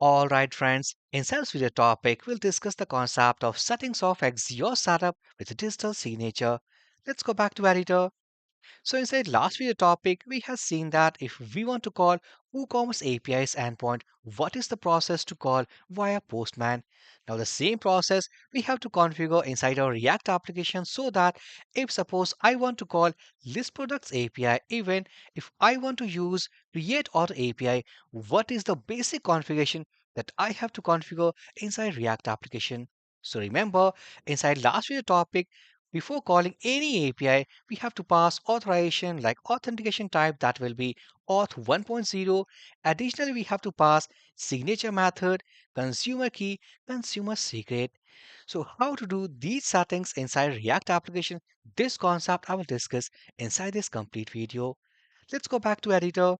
Alright friends, inside this video topic, we'll discuss the concept of settings of Axios setup with digital signature. Let's go back to editor. So inside last video topic, we have seen that if we want to call WooCommerce APIs endpoint, what is the process to call via Postman? Now the same process we have to configure inside our React application so that if suppose I want to call list products API, even if I want to use create auto API, what is the basic configuration that I have to configure inside React application? So remember, inside last video topic, before calling any API, we have to pass authorization like authentication type that will be auth 1.0. Additionally, we have to pass signature method, consumer key, consumer secret. So how to do these settings inside React application? This concept I will discuss inside this complete video. Let's go back to editor.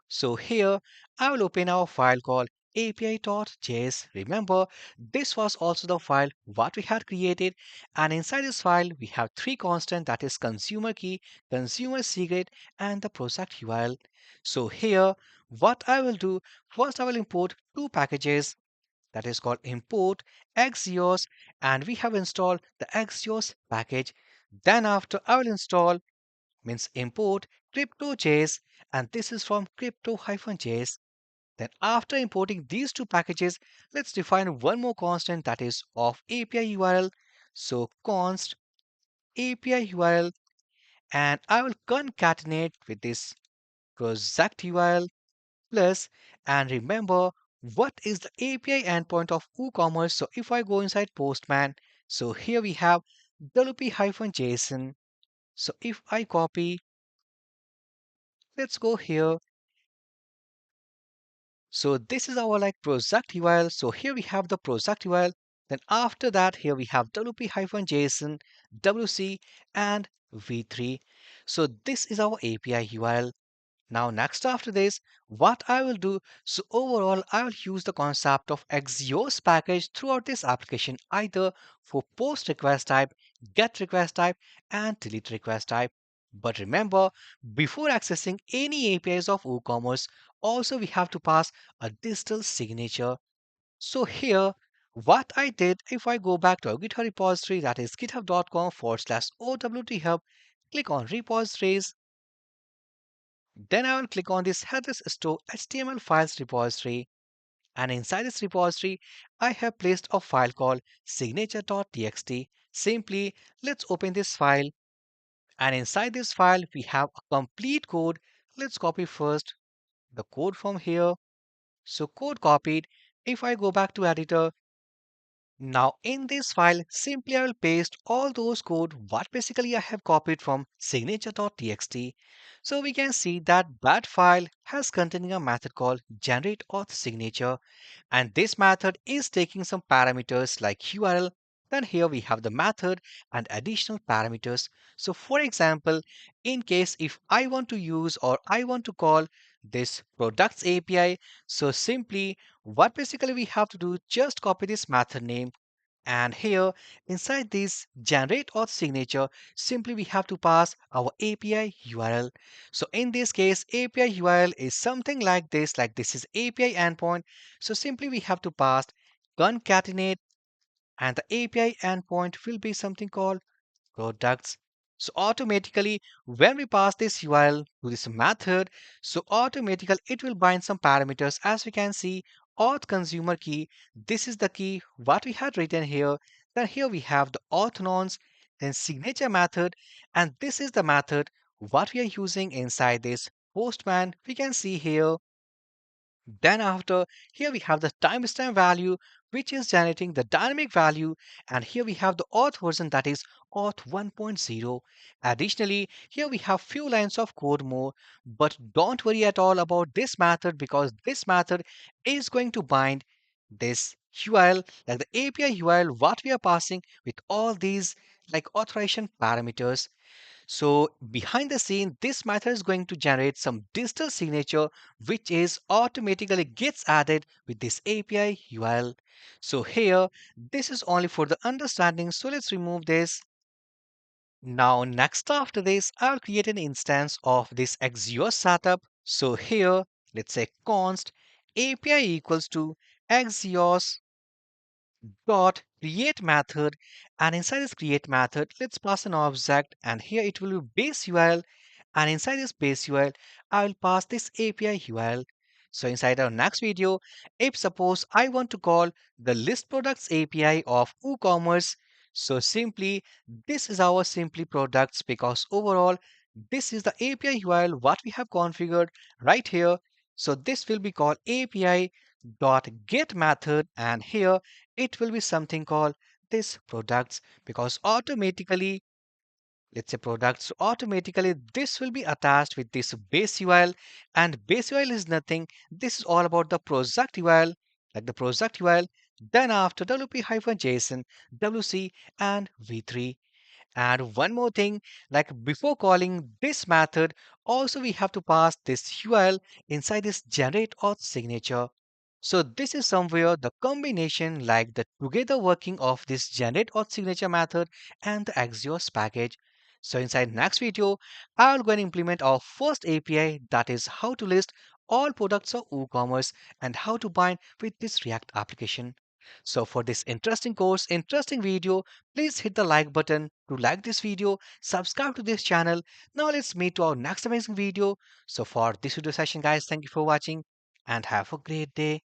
So here I will open our file called api.js. Remember, this was also the file what we had created, and inside this file we have three constants, that is consumer key, consumer secret, and the project URL. So here what I will do, first I will import two packages, that is called import Axios, and we have installed the Axios package. Then after I will install means import crypto.js, and this is from crypto-js. Then after importing these two packages, let's define one more constant, that is of API URL. So const API URL, and I will concatenate with this project URL plus, and remember what is the API endpoint of WooCommerce. So if I go inside Postman, so here we have wp-json. So if I copy, let's go here. So this is our like project URL. So here we have the project URL. Then after that, here we have wp-json, wc, and v3. So this is our API URL. Now next after this, what I will do, so overall I will use the concept of Axios package throughout this application, either for post request type, get request type, and delete request type. But remember, before accessing any APIs of WooCommerce, also we have to pass a digital signature. So here, what I did, if I go back to our GitHub repository, that is github.com/OWT hub, click on repositories. Then I will click on this Headless Store HTML files repository, and inside this repository, I have placed a file called signature.txt. Simply, let's open this file, and inside this file, we have a complete code. Let's copy first the code from here. So code copied. If I go back to editor, now in this file, simply I will paste all those code what basically I have copied from signature.txt. So we can see that that file has containing a method called generate auth signature, and this method is taking some parameters like URL. Then here we have the method and additional parameters. So for example, in case if I want to use or I want to call this products API, so simply what basically we have to do, just copy this method name, and here inside this generate auth signature, simply we have to pass our API URL. So in this case, API URL is something like this is API endpoint. So simply we have to pass concatenate, and the API endpoint will be something called products. So automatically, when we pass this URL to this method, so automatically it will bind some parameters. As we can see, auth consumer key, this is the key what we had written here. Then here we have the auth nonce, then signature method, and this is the method what we are using inside this postman. We can see here. Then after, here we have the timestamp value, which is generating the dynamic value. And here we have the auth version, that is auth 1.0. Additionally, here we have few lines of code more, but don't worry at all about this method, because this method is going to bind this URL, like the API URL, what we are passing with all these like authorization parameters. So behind the scene, this method is going to generate some digital signature, which is automatically gets added with this API URL. So here, this is only for the understanding. So let's remove this. Now, next after this, I'll create an instance of this Axios setup. So here, let's say const API equals to Axios dot create method, and inside this create method let's pass an object, and here it will be base URL, and inside this base URL I will pass this API URL. So inside our next video, if suppose I want to call the list products API of WooCommerce, so simply this is our simply products, because overall this is the API URL what we have configured right here. So this will be called API dot get method, and here it will be something called this products, because automatically, let's say products, so automatically this will be attached with this base URL, and base URL is nothing, this is all about the project URL, like the project URL, then after wp-json, wc, and v3. And one more thing, like before calling this method, also we have to pass this URL inside this generate auth signature. So this is somewhere the combination, like the together working of this generate auth signature method and the Axios package. So inside next video, I'll go and implement our first API, that is how to list all products of WooCommerce and how to bind with this React application. So for this interesting course, interesting video, please hit the like button to like this video, subscribe to this channel. Now let's meet to our next amazing video. So for this video session guys, thank you for watching and have a great day.